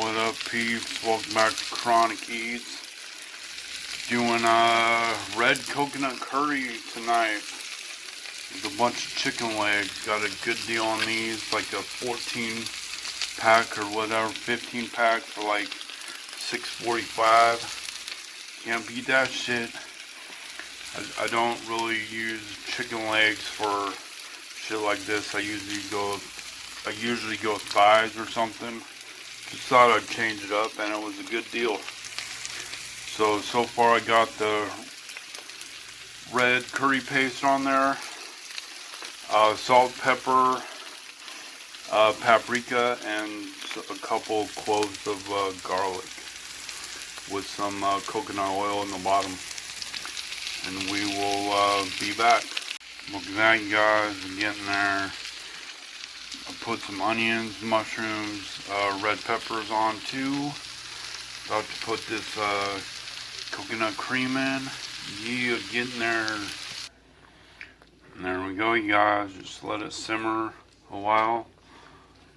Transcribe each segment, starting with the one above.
What up, peeps? Welcome back to Chronic Eats. Doing red coconut curry tonight with a bunch of chicken legs. Got a good deal on these, like a 14 pack or whatever, 15 pack for like $6.45. Can't beat that shit. I don't really use chicken legs for shit like this. I usually go with thighs or something. Just thought I'd change it up, and it was a good deal. So far I got the red curry paste on there, salt, pepper, paprika, and a couple cloves of garlic with some coconut oil in the bottom. And we will be back. Look at that, you guys, we're getting there. I put some onions, mushrooms, red peppers on too. About to put this coconut cream in. Yeah, getting there. And there we go, you guys. Just let it simmer a while.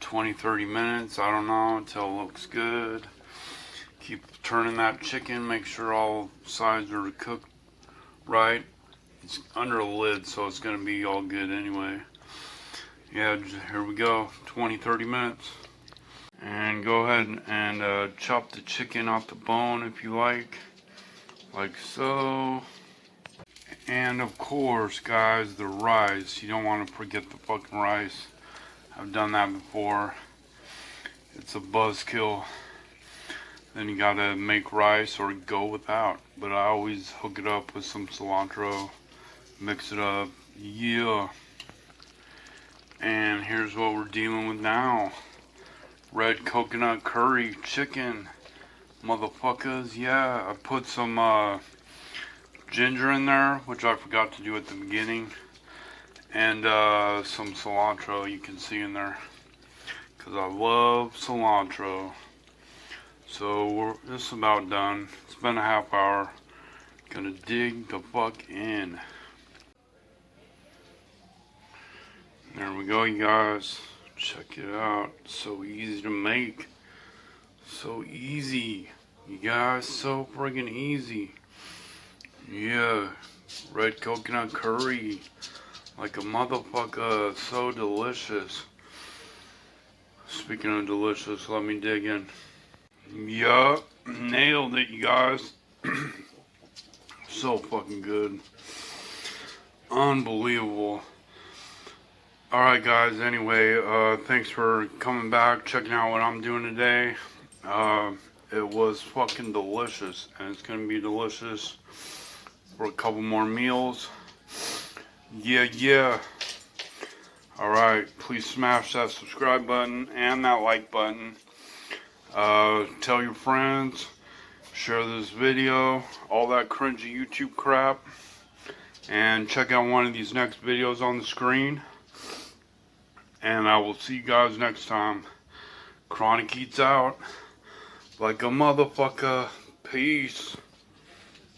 20-30 minutes, I don't know, until it looks good. Keep turning that chicken, make sure all sides are cooked right. It's under a lid, so it's gonna be all good anyway. Yeah, here we go, 20-30 minutes. And go ahead and chop the chicken off the bone if you like so. And of course, guys, the rice. You don't want to forget the fucking rice. I've done that before. It's a buzzkill. Then you gotta make rice or go without. But I always hook it up with some cilantro. Mix it up. Yeah. And here's what we're dealing with now. Red coconut curry chicken. Motherfuckers. Yeah, I put some ginger in there, which I forgot to do at the beginning. And some cilantro you can see in there. Because I love cilantro. So this is about done. It's been a half hour. Gonna dig the fuck in. There we go, you guys. Check it out. So easy to make. So easy. You guys, so friggin' easy. Yeah. Red coconut curry. Like a motherfucker. So delicious. Speaking of delicious, let me dig in. Yup. Nailed it, you guys. So fucking good. Unbelievable. Alright guys, anyway, thanks for coming back, checking out what I'm doing today. It was fucking delicious, and it's gonna be delicious for a couple more meals. Yeah. Alright, please smash that subscribe button and that like button. Tell your friends, share this video, all that cringy YouTube crap, and check out one of these next videos on the screen. And I will see you guys next time. Chronic Eats out like a motherfucker. Peace.